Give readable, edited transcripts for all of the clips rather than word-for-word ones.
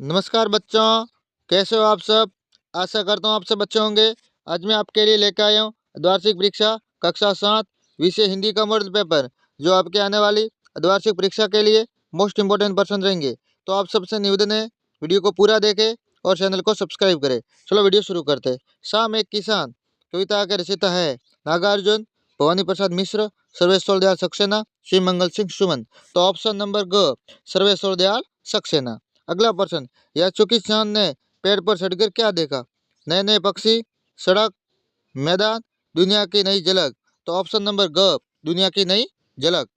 नमस्कार बच्चों, कैसे हो आप सब। आशा करता हूँ आप सब अच्छे होंगे। आज मैं आपके लिए लेकर आया हूँ द्वार्षिक परीक्षा कक्षा 7 विषय हिंदी का मॉडल पेपर, जो आपके आने वाली द्वार्षिक परीक्षा के लिए मोस्ट इम्पोर्टेंट पर्सन रहेंगे। तो आप सबसे निवेदन है, वीडियो को पूरा देखें और चैनल को सब्सक्राइब करें। चलो वीडियो शुरू करते हैं। शाम एक किसान कविता के रचयिता है नागार्जुन, भवानी प्रसाद मिश्र, सर्वेश्वर दयाल सक्सेना, श्री मंगल सिंह सुमन। तो ऑप्शन नंबर ग, सर्वेश्वर दयाल सक्सेना। अगला प्रश्न, यह चूकी किसान ने पेड़ पर चढ़कर क्या देखा? नए नए पक्षी, सड़क, मैदान, दुनिया की नई झलक। तो ऑप्शन नंबर ग, दुनिया की नई झलक।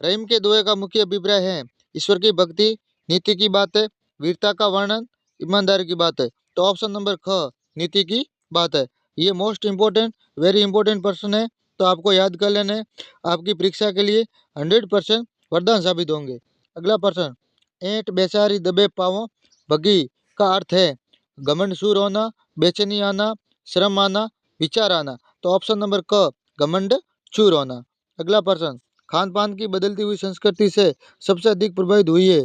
रहीम के दोहे का मुख्य अभिप्राय है ईश्वर की भक्ति, नीति की बात है, वीरता का वर्णन, ईमानदारी की बात है। तो ऑप्शन नंबर ख, नीति की बात है। ये मोस्ट इम्पोर्टेंट, वेरी इंपॉर्टेंट प्रश्न है, तो आपको याद कर लेना है। आपकी परीक्षा के लिए 100% वरदान साबित होंगे। अगला प्रश्न, ऐंठ बेचारी दबे पाँवों भगी का अर्थ है घमंड सूर होना, बेचैनी आना, श्रम आना, विचार आना। तो ऑप्शन नंबर क, घमंड चूर होना। अगला प्रश्न, खान पान की बदलती हुई संस्कृति से सबसे अधिक प्रभावित हुई है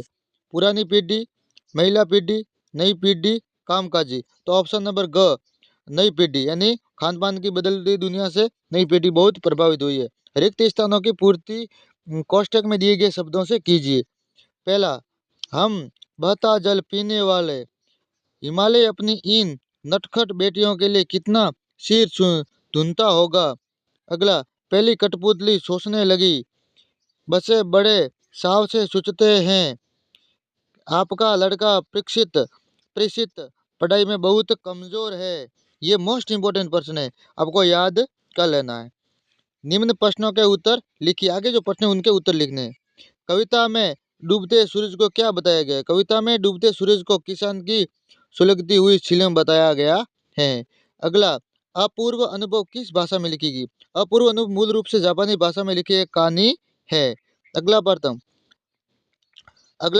पुरानी पीढ़ी, महिला पीढ़ी, नई पीढ़ी, कामकाजी। तो ऑप्शन नंबर ग, नई पीढ़ी, यानी खान पान की बदलती दुनिया से नई पीढ़ी बहुत प्रभावित हुई है। रिक्त स्थानों की पूर्ति कोष्टक में दिए गए शब्दों से कीजिए। पहला, हम बहता जल पीने वाले, हिमालय अपनी इन नटखट बेटियों के लिए कितना सिर धुनता होगा। अगला, पहली कठपुतली सोचने लगी, बसे बड़े साव से सोचते हैं, आपका लड़का परीक्षित परीक्षित पढ़ाई में बहुत कमजोर है। ये मोस्ट इम्पोर्टेंट प्रश्न है, आपको याद कर लेना है। निम्न प्रश्नों के उत्तर लिखिए। आगे जो प्रश्न है उनके उत्तर लिखने हैं। कविता में डूबते सूरज को क्या बताया गया है? कविता में डूबते सूरज को किसान की सुलगती हुई छिलम बताया गया है। अगला, अपूर्व अनुभव किस भाषा में लिखी गई? अपूर्व अनुभव मूल रूप से जापानी भाषा में लिखी एक कहानी है। अगला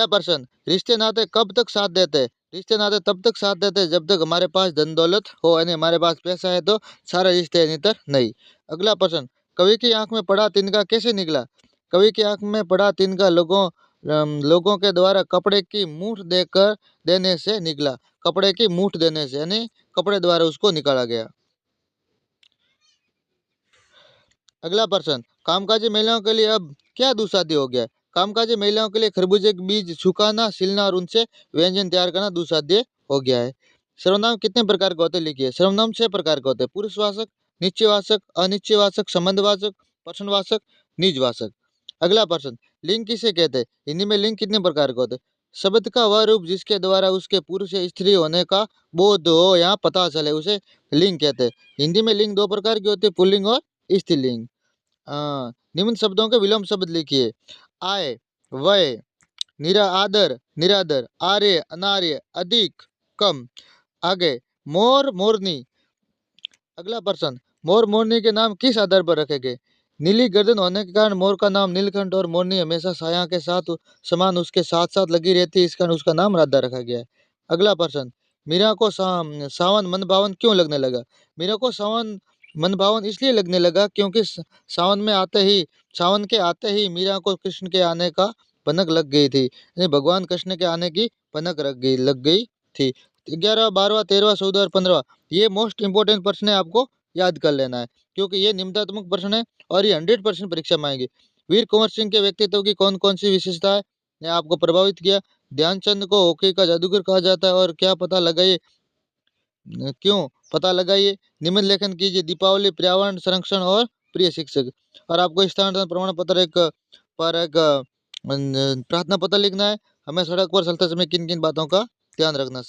प्रश्न, रिश्ते नाते कब तक साथ देते हैं? रिश्ते नाते तब तक साथ देते हैं जब तक हमारे पास धन दौलत हो, यानी हमारे पास पैसा है तो सारे रिश्ते हैं, नहीं तो नहीं। अगला प्रश्न, कवि की आंख में पड़ा तिनका कैसे निकला? कवि की आंख में पड़ा तिनका लोगों के द्वारा कपड़े की मूठ देकर देने से निकला। कपड़े की मूठ देने से, यानी कपड़े द्वारा उसको निकाला गया। अगला प्रश्न, कामकाजी महिलाओं के लिए अब क्या दुस्साध्य हो गया है? कामकाजी महिलाओं के लिए खरबूजे के बीज सुखाना, छिलना और उनसे व्यंजन तैयार करना दुस्साध्य हो गया है। सर्वनाम कितने प्रकार के होते हैं? लिखिए। सर्वनाम 6 प्रकार के होते हैं, पुरुषवाचक, निश्चयवाचक, अनिश्चयवाचक, संबंधवाचक, प्रश्नवाचक, निजवाचक। अगला प्रश्न, लिंग किसे कहते हैं? हिंदी में लिंग कितने प्रकार के होते हैं? शब्द का वह रूप जिसके द्वारा उसके पुरुष या स्त्री होने का बोध हो या पता चले उसे लिंग कहते हैं। हिंदी में लिंग 2 प्रकार के होते हैं, पुल्लिंग और स्त्रीलिंग। निम्न शब्दों के विलोम शब्द लिखिए। आय, वय, आदर, निरादर, आर्य, अनार्य, अधिक, कम। आगे, मोर, मोरनी। अगला प्रश्न, मोर मोरनी के नाम किस आधार पर रखे गए? नीली गर्दन होने के कारण मोर का नाम नीलकंठ और मोरनी हमेशा छाया के साथ समान उसके साथ साथ लगी रहती है, इस कारण उसका नाम राधा रखा गया है। अगला प्रश्न, मीरा को सावन मनभावन क्यों लगने लगा? मीरा को सावन मनभावन इसलिए लगने लगा क्योंकि सावन के आते ही मीरा को कृष्ण के आने का भनक लग गई थी, यानी भगवान कृष्ण के आने की भनक लग गई थी। 11, 12, 13, 14 और 15 ये मोस्ट इंपोर्टेंट प्रश्न है, आपको याद कर लेना है क्योंकि ये निम्नात्मक प्रश्न है और ये 100% परीक्षा में आएंगे। वीर कुंवर सिंह के व्यक्तित्व की कौन कौन सी विशेषताएं ने आपको प्रभावित किया? ध्यानचंद को हॉकी का जादूगर कहा जाता है और क्या पता लगाइए क्यों? पता लगाइए। निम्न कीजिए। दीपावली, पर्यावरण संरक्षण और प्रिय शिक्षक। और आपको स्थानांतरण प्रमाण पत्र एक प्रार्थना पत्र लिखना है। हमें सड़क पर चलते समय किन किन बातों का ध्यान रखना